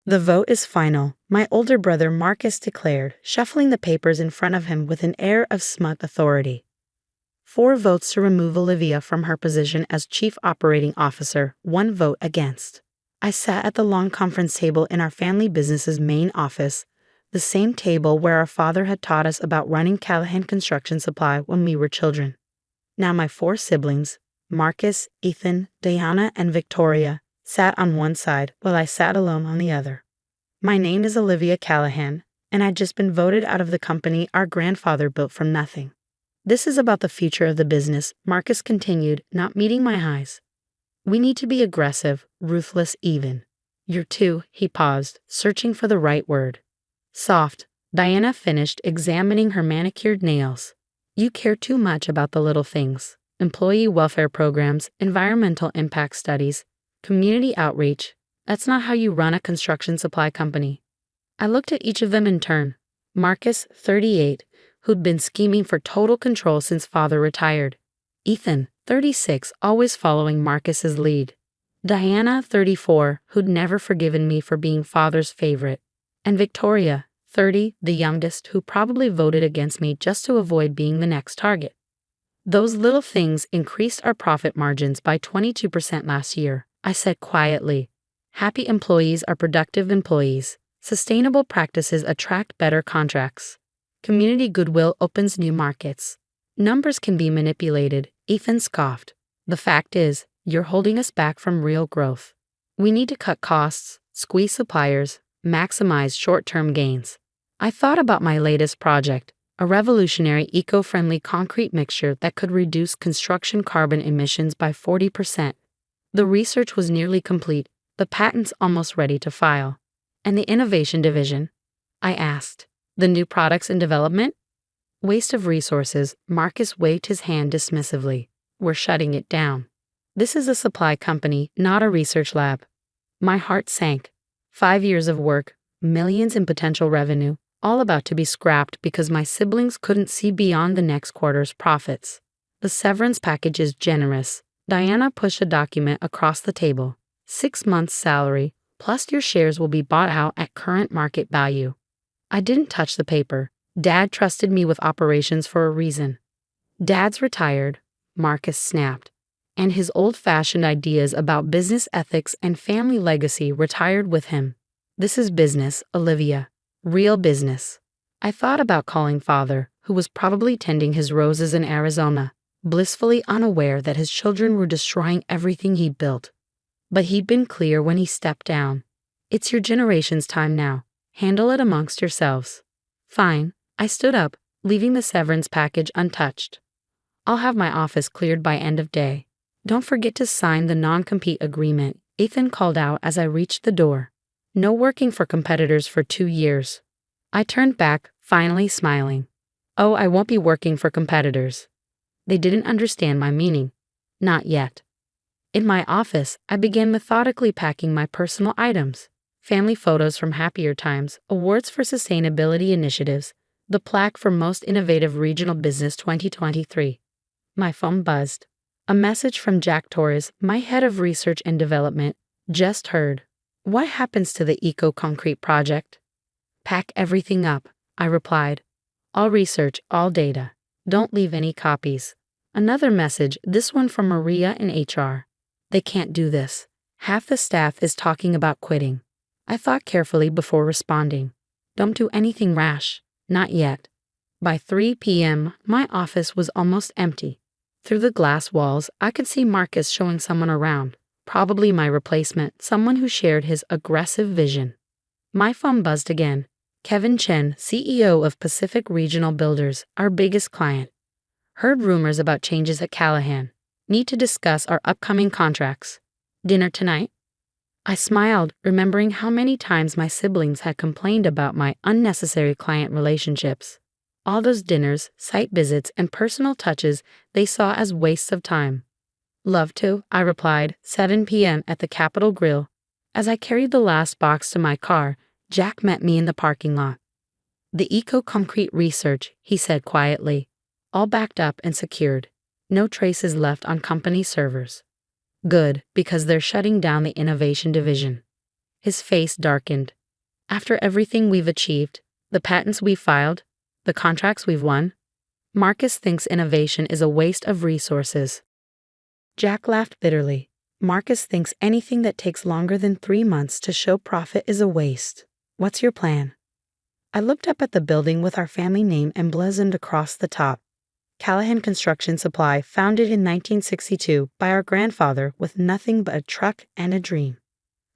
The vote is final, my older brother Marcus declared, shuffling the papers in front of him with an air of smug authority. 4 votes to remove Olivia from her position as Chief Operating Officer, 1 vote against. I sat at the long conference table in our family business's main office, the same table where our father had taught us about running Callahan Construction Supply when we were children. Now my 4 siblings, Marcus, Ethan, Diana, and Victoria, sat on one side while I sat alone on the other. My name is Olivia Callahan, and I'd just been voted out of the company our grandfather built from nothing. This is about the future of the business, Marcus continued, not meeting my highs. We need to be aggressive, ruthless, even. You're too, he paused, searching for the right word. Soft, Diana finished examining her manicured nails. You care too much about the little things. Employee welfare programs, environmental impact studies, community outreach. That's not how you run a construction supply company. I looked at each of them in turn. Marcus, 38, who'd been scheming for total control since father retired. Ethan, 36, always following Marcus's lead. Diana, 34, who'd never forgiven me for being father's favorite. And Victoria, 30, the youngest, who probably voted against me just to avoid being the next target. Those little things increased our profit margins by 22% last year, I said quietly. Happy employees are productive employees. Sustainable practices attract better contracts. Community goodwill opens new markets. Numbers can be manipulated, Ethan scoffed. The fact is, you're holding us back from real growth. We need to cut costs, squeeze suppliers, maximize short-term gains. I thought about my latest project, a revolutionary eco-friendly concrete mixture that could reduce construction carbon emissions by 40%. The research was nearly complete, the patents almost ready to file. And the innovation division? I asked. The new products in development? Waste of resources, Marcus waved his hand dismissively. We're shutting it down. This is a supply company, not a research lab. My heart sank. 5 years of work, millions in potential revenue, all about to be scrapped because my siblings couldn't see beyond the next quarter's profits. The severance package is generous. Diana pushed a document across the table. 6 months' salary, plus your shares will be bought out at current market value. I didn't touch the paper. Dad trusted me with operations for a reason. Dad's retired, Marcus snapped. And his old-fashioned ideas about business ethics and family legacy retired with him. This is business, Olivia. Real business. I thought about calling father, who was probably tending his roses in Arizona, blissfully unaware that his children were destroying everything he built. But he'd been clear when he stepped down. It's your generation's time now. Handle it amongst yourselves. Fine. I stood up, leaving the severance package untouched. I'll have my office cleared by end of day. Don't forget to sign the non-compete agreement, Ethan called out as I reached the door. No working for competitors for 2 years. I turned back, finally smiling. Oh, I won't be working for competitors. They didn't understand my meaning. Not yet. In my office, I began methodically packing my personal items. Family photos from happier times, awards for sustainability initiatives, the plaque for Most Innovative Regional Business 2023. My phone buzzed. A message from Jack Torres, my head of research and development. Just heard. What happens to the eco-concrete project? Pack everything up, I replied. All research, all data. Don't leave any copies. Another message, this one from Maria in HR. They can't do this. Half the staff is talking about quitting. I thought carefully before responding. Don't do anything rash. Not yet. By 3 p.m., my office was almost empty. Through the glass walls, I could see Marcus showing someone around. Probably my replacement, someone who shared his aggressive vision. My phone buzzed again. Kevin Chen, CEO of Pacific Regional Builders, our biggest client. Heard rumors about changes at Callahan. Need to discuss our upcoming contracts. Dinner tonight? I smiled, remembering how many times my siblings had complained about my unnecessary client relationships. All those dinners, site visits, and personal touches they saw as wastes of time. Love to, I replied, 7 p.m. at the Capitol Grill. As I carried the last box to my car, Jack met me in the parking lot. The eco-concrete research, he said quietly. All backed up and secured. No traces left on company servers. Good, because they're shutting down the innovation division. His face darkened. After everything we've achieved, the patents we've filed, the contracts we've won, Marcus thinks innovation is a waste of resources. Jack laughed bitterly. Marcus thinks anything that takes longer than 3 months to show profit is a waste. What's your plan? I looked up at the building with our family name emblazoned across the top. Callahan Construction Supply, founded in 1962 by our grandfather with nothing but a truck and a dream.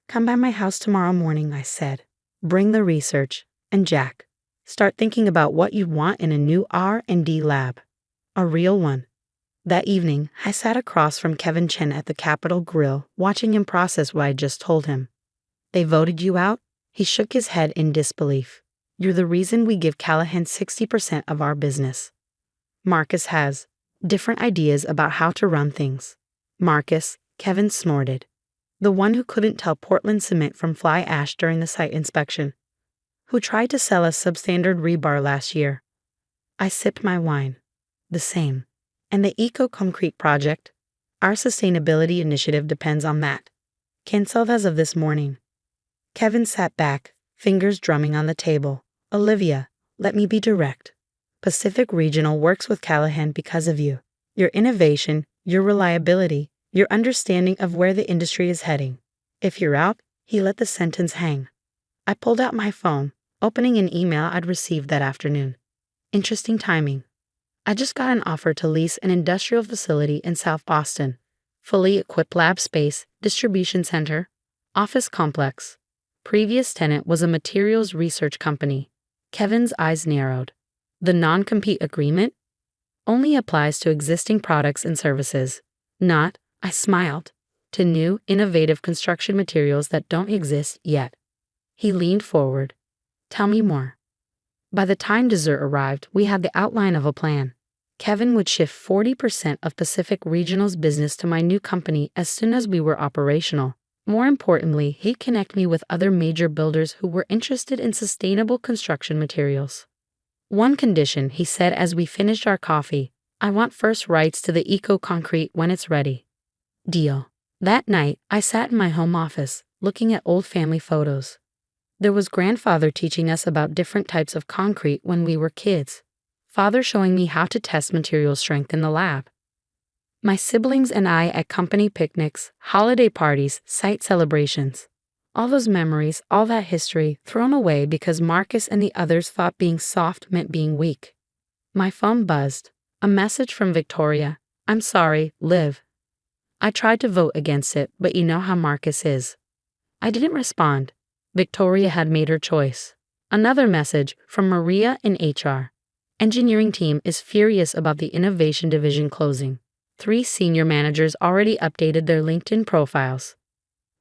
Come by my house tomorrow morning, I said. Bring the research. And Jack, start thinking about what you want in a new R&D lab. A real one. That evening, I sat across from Kevin Chen at the Capitol Grill, watching him process what I just told him. They voted you out? He shook his head in disbelief. You're the reason we give Callahan 60% of our business. Marcus has different ideas about how to run things. Marcus, Kevin snorted. The one who couldn't tell Portland cement from fly ash during the site inspection. Who tried to sell us substandard rebar last year. I sipped my wine. The same. And the Eco-Concrete project? Our sustainability initiative depends on that. Cancelled as of this morning. Kevin sat back, fingers drumming on the table. Olivia, let me be direct. Pacific Regional works with Callahan because of you. Your innovation, your reliability, your understanding of where the industry is heading. If you're out, he let the sentence hang. I pulled out my phone, opening an email I'd received that afternoon. Interesting timing. I just got an offer to lease an industrial facility in South Boston. Fully equipped lab space, distribution center, office complex. Previous tenant was a materials research company. Kevin's eyes narrowed. The non-compete agreement only applies to existing products and services, not, I smiled, to new, innovative construction materials that don't exist yet. He leaned forward. Tell me more. By the time dessert arrived, we had the outline of a plan. Kevin would shift 40% of Pacific Regional's business to my new company as soon as we were operational. More importantly, he'd connect me with other major builders who were interested in sustainable construction materials. One condition, he said as we finished our coffee, I want first rights to the Eco-Concrete when it's ready. Deal. That night, I sat in my home office, looking at old family photos. There was grandfather teaching us about different types of concrete when we were kids. Father showing me how to test material strength in the lab. My siblings and I at company picnics, holiday parties, site celebrations. All those memories, all that history, thrown away because Marcus and the others thought being soft meant being weak. My phone buzzed. A message from Victoria. I'm sorry, Liv. I tried to vote against it, but you know how Marcus is. I didn't respond. Victoria had made her choice. Another message from Maria in HR. Engineering team is furious about the innovation division closing. 3 senior managers already updated their LinkedIn profiles.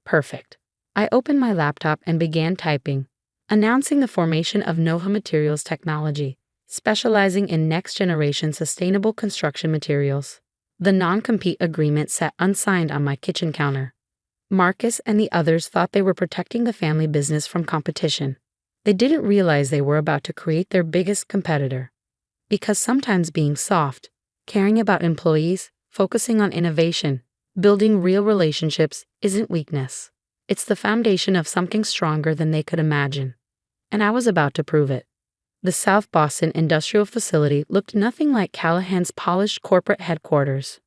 Perfect. I opened my laptop and began typing, announcing the formation of Noha Materials Technology, specializing in next-generation sustainable construction materials. The non-compete agreement sat unsigned on my kitchen counter. Marcus and the others thought they were protecting the family business from competition. They didn't realize they were about to create their biggest competitor. Because sometimes being soft, caring about employees, focusing on innovation, building real relationships isn't weakness. It's the foundation of something stronger than they could imagine. And I was about to prove it. The South Boston industrial facility looked nothing like Callahan's polished corporate headquarters.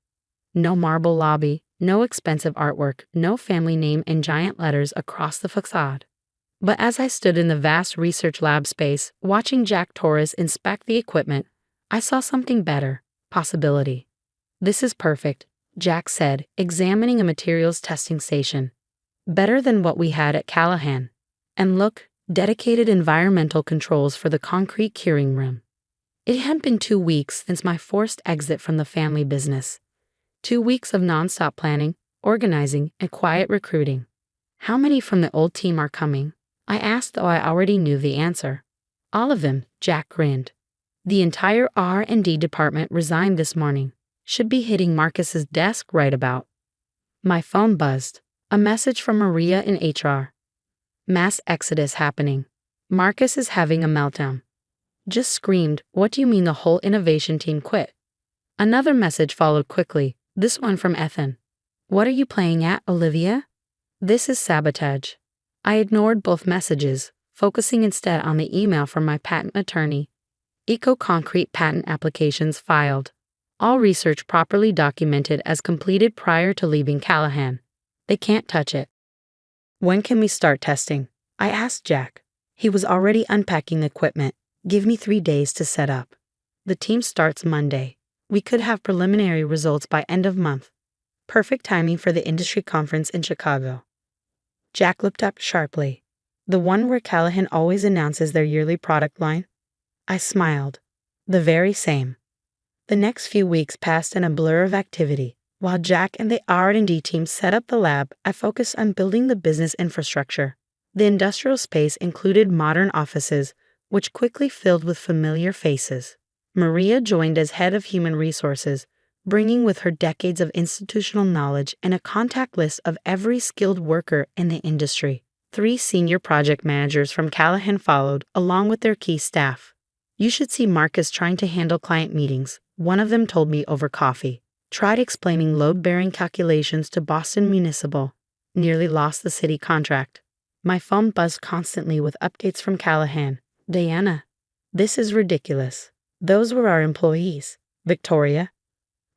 No marble lobby, no expensive artwork, no family name in giant letters across the facade. But as I stood in the vast research lab space, watching Jack Torres inspect the equipment, I saw something better. Possibility. This is perfect, Jack said, examining a materials testing station. Better than what we had at Callahan. And look, dedicated environmental controls for the concrete curing room. It had been 2 weeks since my forced exit from the family business. 2 weeks of nonstop planning, organizing, and quiet recruiting. How many from the old team are coming? I asked, though I already knew the answer. All of them, Jack grinned. The entire R&D department resigned this morning. Should be hitting Marcus's desk right about. My phone buzzed. A message from Maria in HR. Mass exodus happening. Marcus is having a meltdown. Just screamed, what do you mean the whole innovation team quit? Another message followed quickly, this one from Ethan. What are you playing at, Olivia? This is sabotage. I ignored both messages, focusing instead on the email from my patent attorney. Eco-concrete patent applications filed. All research properly documented as completed prior to leaving Callahan. They can't touch it. When can we start testing? I asked Jack. He was already unpacking equipment. Give me 3 days to set up. The team starts Monday. We could have preliminary results by end of month. Perfect timing for the industry conference in Chicago. Jack looked up sharply. The one where Callahan always announces their yearly product line? I smiled. The very same. The next few weeks passed in a blur of activity. While Jack and the R&D team set up the lab, I focused on building the business infrastructure. The industrial space included modern offices, which quickly filled with familiar faces. Maria joined as head of human resources, bringing with her decades of institutional knowledge and a contact list of every skilled worker in the industry. 3 senior project managers from Callahan followed, along with their key staff. You should see Marcus trying to handle client meetings, one of them told me over coffee. Tried explaining load-bearing calculations to Boston Municipal. Nearly lost the city contract. My phone buzzed constantly with updates from Callahan. Diana. This is ridiculous. Those were our employees. Victoria.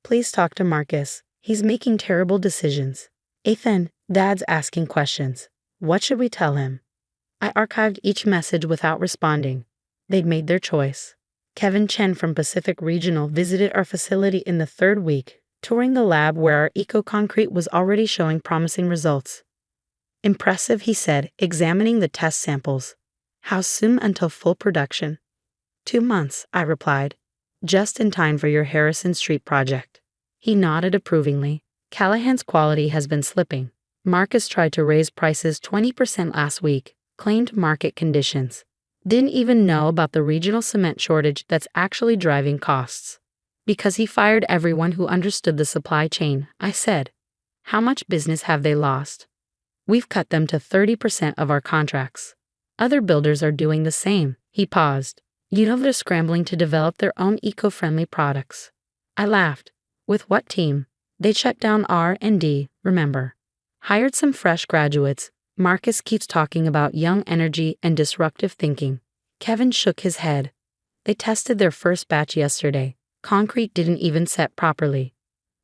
Please talk to Marcus. He's making terrible decisions. Ethan, Dad's asking questions. What should we tell him? I archived each message without responding. They'd made their choice. Kevin Chen from Pacific Regional visited our facility in the 3rd week, touring the lab where our eco-concrete was already showing promising results. Impressive, he said, examining the test samples. How soon until full production? 2 months, I replied. Just in time for your Harrison Street project. He nodded approvingly. Callahan's quality has been slipping. Marcus tried to raise prices 20% last week, claimed market conditions. Didn't even know about the regional cement shortage that's actually driving costs. Because he fired everyone who understood the supply chain, I said. How much business have they lost? We've cut them to 30% of our contracts. Other builders are doing the same. He paused. You know they're scrambling to develop their own eco-friendly products. I laughed. With what team? They shut down R&D, remember. Hired some fresh graduates. Marcus keeps talking about young energy and disruptive thinking. Kevin shook his head. They tested their first batch yesterday. Concrete didn't even set properly.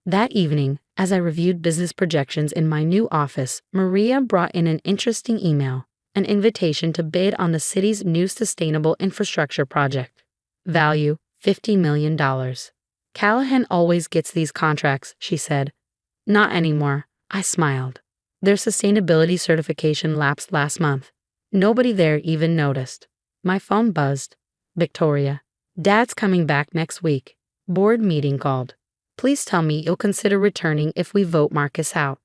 That evening, as I reviewed business projections in my new office, Maria brought in an interesting email, an invitation to bid on the city's new sustainable infrastructure project. Value, $50 million. Callahan always gets these contracts, she said. Not anymore, I smiled. Their sustainability certification lapsed last month. Nobody there even noticed. My phone buzzed. Victoria. Dad's coming back next week. Board meeting called. Please tell me you'll consider returning if we vote Marcus out.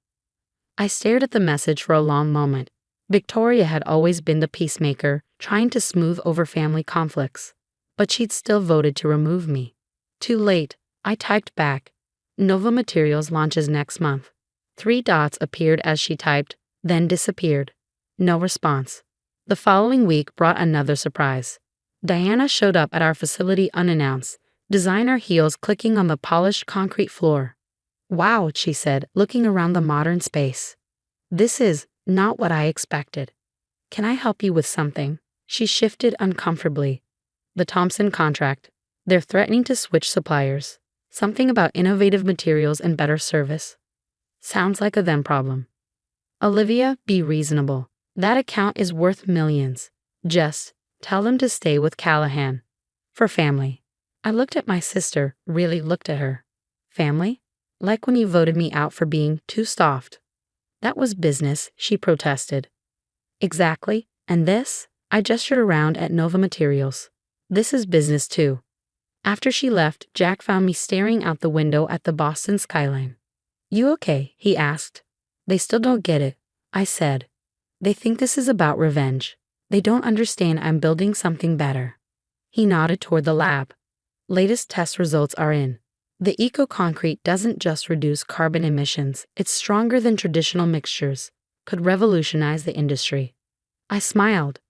I stared at the message for a long moment. Victoria had always been the peacemaker, trying to smooth over family conflicts. But she'd still voted to remove me. Too late, I typed back. Nova Materials launches next month. 3 dots appeared as she typed, then disappeared. No response. The following week brought another surprise. Diana showed up at our facility unannounced, designer heels clicking on the polished concrete floor. Wow, she said, looking around the modern space. This is not what I expected. Can I help you with something? She shifted uncomfortably. The Thompson contract. They're threatening to switch suppliers. Something about innovative materials and better service. Sounds like a them problem. Olivia, be reasonable. That account is worth millions. Just tell them to stay with Callahan. For family. I looked at my sister, really looked at her. Family? Like when you voted me out for being too soft. That was business, she protested. Exactly, and this? I gestured around at Nova Materials. This is business too. After she left, Jack found me staring out the window at the Boston skyline. You okay? He asked. They still don't get it, I said. They think this is about revenge. They don't understand I'm building something better. He nodded toward the lab. Latest test results are in. The eco-concrete doesn't just reduce carbon emissions, it's stronger than traditional mixtures, could revolutionize the industry. I smiled.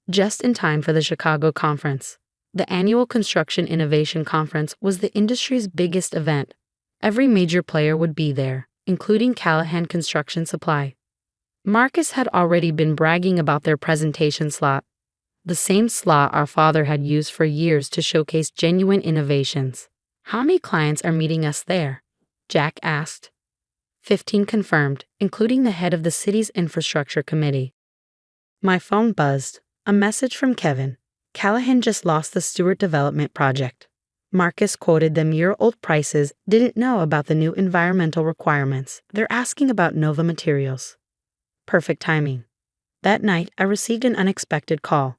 Just in time for the Chicago conference. The annual Construction Innovation Conference was the industry's biggest event. Every major player would be there, including Callahan Construction Supply. Marcus had already been bragging about their presentation slot. the same slot our father had used for years to showcase genuine innovations. How many clients are meeting us there? Jack asked. 15 confirmed, including the head of the city's infrastructure committee. My phone buzzed. A message from Kevin. Callahan just lost the Stewart Development Project. Marcus quoted them year-old prices, didn't know about the new environmental requirements. They're asking about Nova Materials. Perfect timing. That night, I received an unexpected call.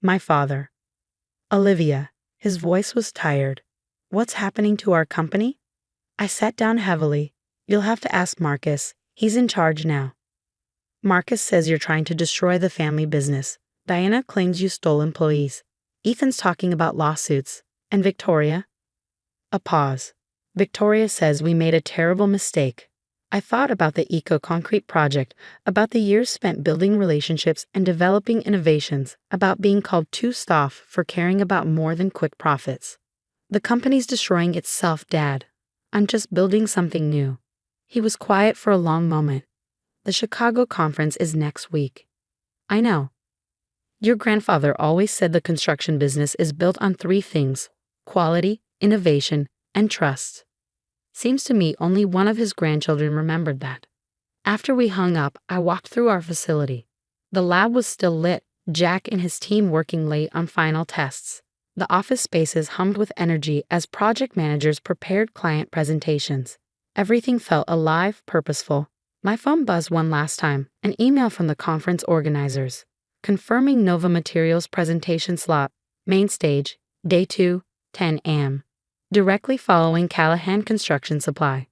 My father. Olivia. His voice was tired. What's happening to our company? I sat down heavily. You'll have to ask Marcus. He's in charge now. Marcus says you're trying to destroy the family business. Diana claims you stole employees. Ethan's talking about lawsuits. And Victoria? A pause. Victoria says we made a terrible mistake. I thought about the eco-concrete project, about the years spent building relationships and developing innovations, about being called too soft for caring about more than quick profits. The company's destroying itself, Dad. I'm just building something new. He was quiet for a long moment. The Chicago conference is next week. I know. Your grandfather always said the construction business is built on 3 things: quality, innovation, and trust. Seems to me only one of his grandchildren remembered that. After we hung up, I walked through our facility. The lab was still lit, Jack and his team working late on final tests. The office spaces hummed with energy as project managers prepared client presentations. Everything felt alive, purposeful. My phone buzzed one last time, an email from the conference organizers, confirming Nova Materials presentation slot, main stage, day 2, 10 a.m., directly following Callahan Construction Supply.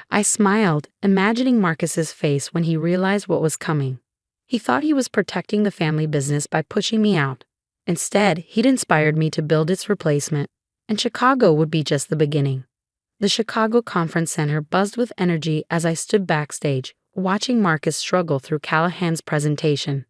I smiled, imagining Marcus's face when he realized what was coming. He thought he was protecting the family business by pushing me out. Instead, he'd inspired me to build its replacement, and Chicago would be just the beginning. The Chicago Conference Center buzzed with energy as I stood backstage, watching Marcus struggle through Callahan's presentation.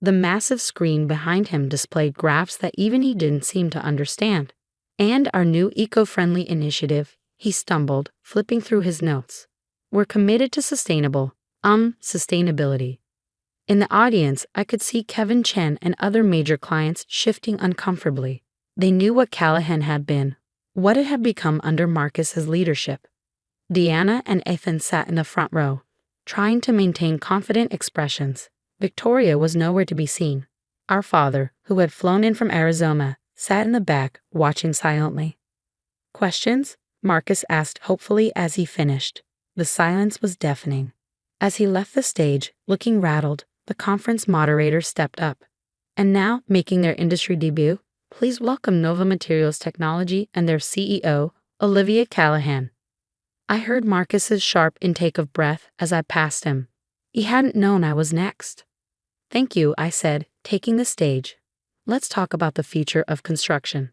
The massive screen behind him displayed graphs that even he didn't seem to understand. And our new eco-friendly initiative, he stumbled, flipping through his notes. We're committed to sustainability. In the audience, I could see Kevin Chen and other major clients shifting uncomfortably. They knew what Callahan had been, what it had become under Marcus's leadership. Deanna and Ethan sat in the front row, trying to maintain confident expressions. Victoria was nowhere to be seen. Our father, who had flown in from Arizona, sat in the back, watching silently. Questions? Marcus asked hopefully as he finished. The silence was deafening. As he left the stage, looking rattled, the conference moderator stepped up. And now, making their industry debut, please welcome Nova Materials Technology and their CEO, Olivia Callahan. I heard Marcus's sharp intake of breath as I passed him. He hadn't known I was next. Thank you, I said, taking the stage. Let's talk about the future of construction.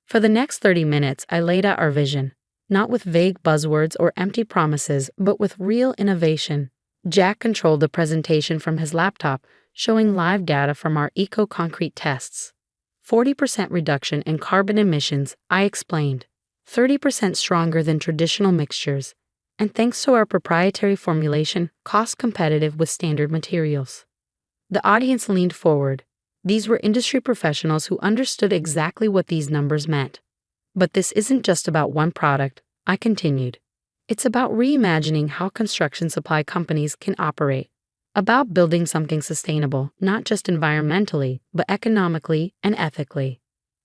For the next 30 minutes, I laid out our vision, not with vague buzzwords or empty promises, but with real innovation. Jack controlled the presentation from his laptop, showing live data from our eco-concrete tests. 40% reduction in carbon emissions, I explained. 30% stronger than traditional mixtures. And thanks to our proprietary formulation, cost competitive with standard materials. The audience leaned forward. These were industry professionals who understood exactly what these numbers meant. But this isn't just about one product, I continued. It's about reimagining how construction supply companies can operate. About building something sustainable, not just environmentally, but economically and ethically.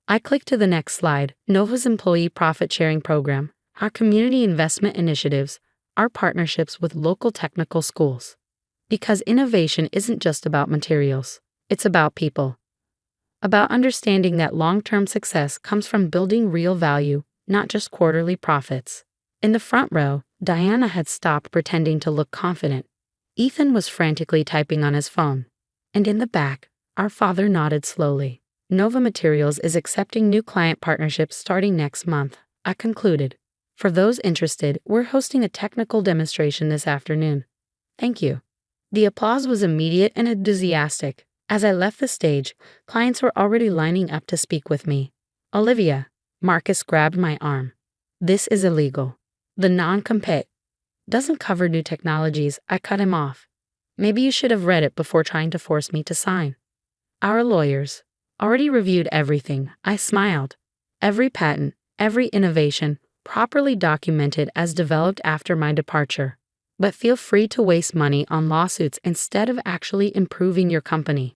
I clicked to the next slide, Nova's employee profit-sharing program, our community investment initiatives, our partnerships with local technical schools. Because innovation isn't just about materials, it's about people. About understanding that long-term success comes from building real value, not just quarterly profits. In the front row, Diana had stopped pretending to look confident. Ethan was frantically typing on his phone. And in the back, our father nodded slowly. Nova Materials is accepting new client partnerships starting next month, I concluded. For those interested, we're hosting a technical demonstration this afternoon. Thank you. The applause was immediate and enthusiastic. As I left the stage, clients were already lining up to speak with me. Olivia, Marcus grabbed my arm. This is illegal. The non-compete doesn't cover new technologies, I cut him off. Maybe you should have read it before trying to force me to sign. Our lawyers. Already reviewed everything, I smiled. Every patent, every innovation, properly documented as developed after my departure. But feel free to waste money on lawsuits instead of actually improving your company.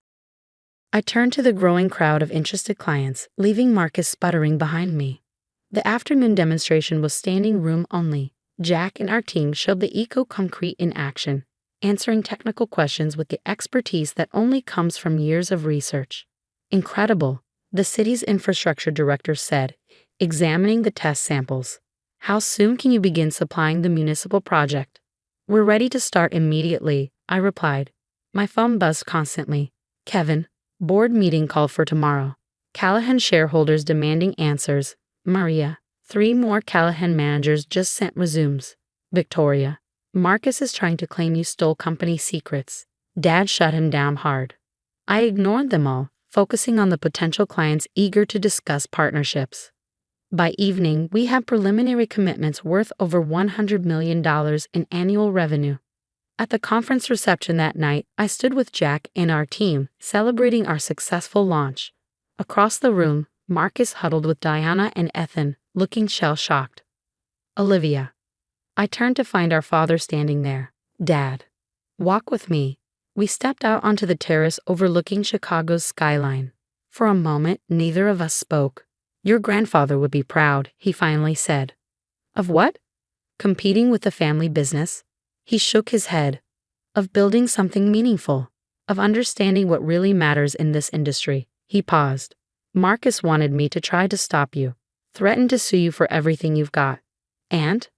I turned to the growing crowd of interested clients, leaving Marcus sputtering behind me. The afternoon demonstration was standing room only. Jack and our team showed the eco-concrete in action, answering technical questions with the expertise that only comes from years of research. Incredible, the city's infrastructure director said, examining the test samples. How soon can you begin supplying the municipal project? We're ready to start immediately, I replied. My phone buzzed constantly. Kevin, board meeting called for tomorrow. Callahan shareholders demanding answers. Maria, 3 more Callahan managers just sent resumes. Victoria, Marcus is trying to claim you stole company secrets. Dad shut him down hard. I ignored them all, focusing on the potential clients eager to discuss partnerships. By evening, we had preliminary commitments worth over $100 million in annual revenue. At the conference reception that night, I stood with Jack and our team, celebrating our successful launch. Across the room, Marcus huddled with Diana and Ethan, looking shell-shocked. Olivia. I turned to find our father standing there. Dad. Walk with me. We stepped out onto the terrace overlooking Chicago's skyline. For a moment, neither of us spoke. Your grandfather would be proud, he finally said. Of what? Competing with the family business? He shook his head. Of building something meaningful. Of understanding what really matters in this industry. He paused. Marcus wanted me to try to stop you. Threatened to sue you for everything you've got. And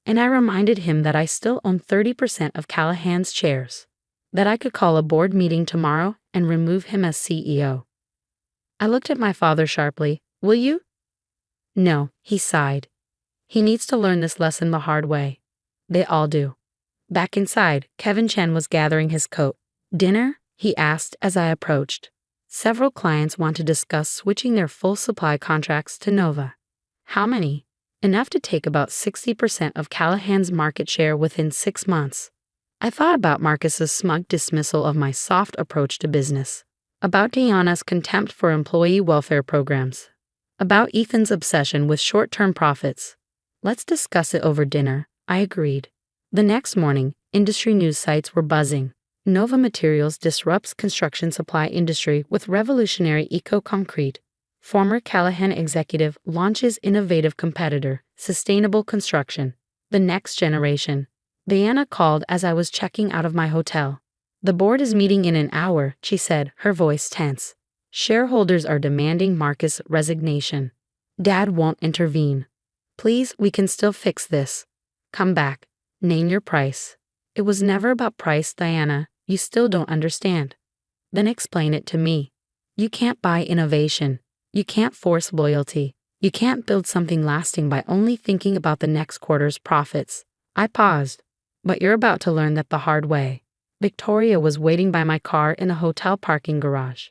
I reminded him that I still own 30% of Callahan's shares. That I could call a board meeting tomorrow and remove him as CEO. I looked at my father sharply. Will you? No, he sighed. He needs to learn this lesson the hard way. They all do. Back inside, Kevin Chen was gathering his coat. Dinner? He asked as I approached. Several clients want to discuss switching their full supply contracts to Nova. How many? Enough to take about 60% of Callahan's market share within 6 months. I thought about Marcus's smug dismissal of my soft approach to business. About Diana's contempt for employee welfare programs. About Ethan's obsession with short-term profits. Let's discuss it over dinner, I agreed. The next morning, industry news sites were buzzing. Nova Materials disrupts construction supply industry with revolutionary eco-concrete. Former Callahan executive launches innovative competitor, sustainable construction. The next generation. Diana called as I was checking out of my hotel. The board is meeting in an hour, she said, her voice tense. Shareholders are demanding Marcus' resignation. Dad won't intervene. Please, we can still fix this. Come back. Name your price. It was never about price, Diana. You still don't understand. Then explain it to me. You can't buy innovation. You can't force loyalty. You can't build something lasting by only thinking about the next quarter's profits. I paused. But you're about to learn that the hard way. Victoria was waiting by my car in a hotel parking garage.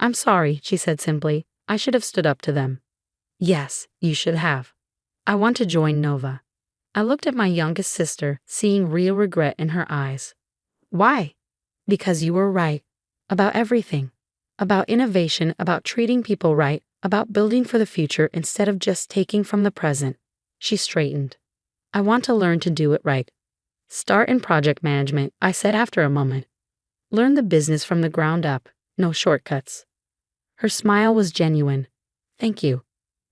I'm sorry, she said simply. I should have stood up to them. Yes, you should have. I want to join Nova. I looked at my youngest sister, seeing real regret in her eyes. Why? Because you were right. About everything. About innovation, about treating people right, about building for the future instead of just taking from the present. She straightened. I want to learn to do it right. Start in project management, I said after a moment. Learn the business from the ground up, no shortcuts. Her smile was genuine. Thank you.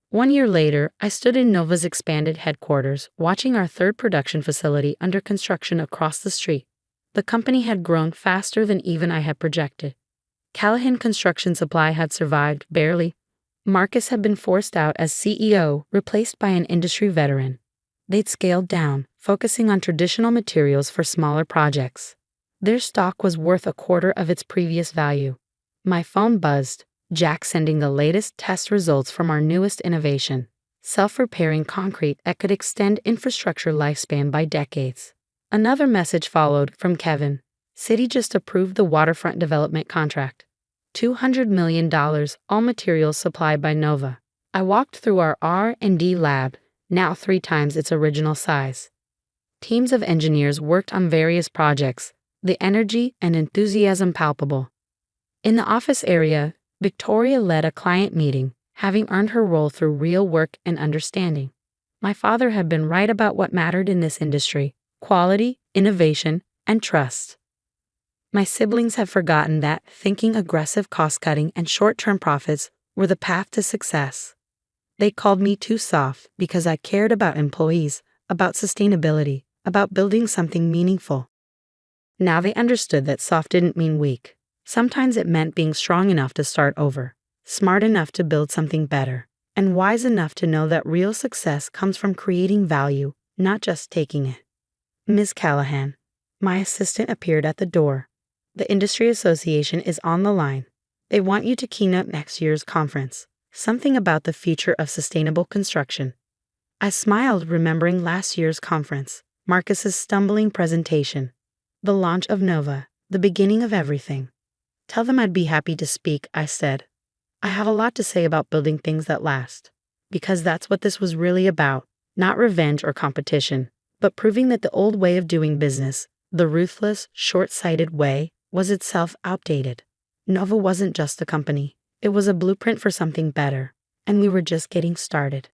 1 year later, I stood in Nova's expanded headquarters, watching our third production facility under construction across the street. The company had grown faster than even I had projected. Callahan Construction Supply had survived, barely. Marcus had been forced out as CEO, replaced by an industry veteran. They'd scaled down, focusing on traditional materials for smaller projects. Their stock was worth a quarter of its previous value. My phone buzzed. Jack sending the latest test results from our newest innovation, self-repairing concrete that could extend infrastructure lifespan by decades. Another message followed from Kevin. City just approved the waterfront development contract. $200 million, all materials supplied by Nova. I walked through our R&D lab, now 3 times its original size. Teams of engineers worked on various projects, the energy and enthusiasm palpable. In the office area, Victoria led a client meeting, having earned her role through real work and understanding. My father had been right about what mattered in this industry: quality, innovation, and trust. My siblings had forgotten that, thinking aggressive cost-cutting and short-term profits were the path to success. They called me too soft because I cared about employees, about sustainability, about building something meaningful. Now they understood that soft didn't mean weak. Sometimes it meant being strong enough to start over, smart enough to build something better, and wise enough to know that real success comes from creating value, not just taking it. Ms. Callahan, my assistant, appeared at the door. The industry association is on the line. They want you to keynote next year's conference. Something about the future of sustainable construction. I smiled, remembering last year's conference, Marcus's stumbling presentation. The launch of Nova, the beginning of everything. Tell them I'd be happy to speak, I said. I have a lot to say about building things that last. Because that's what this was really about. Not revenge or competition, but proving that the old way of doing business, the ruthless, short-sighted way, was itself outdated. Nova wasn't just a company. It was a blueprint for something better, and we were just getting started.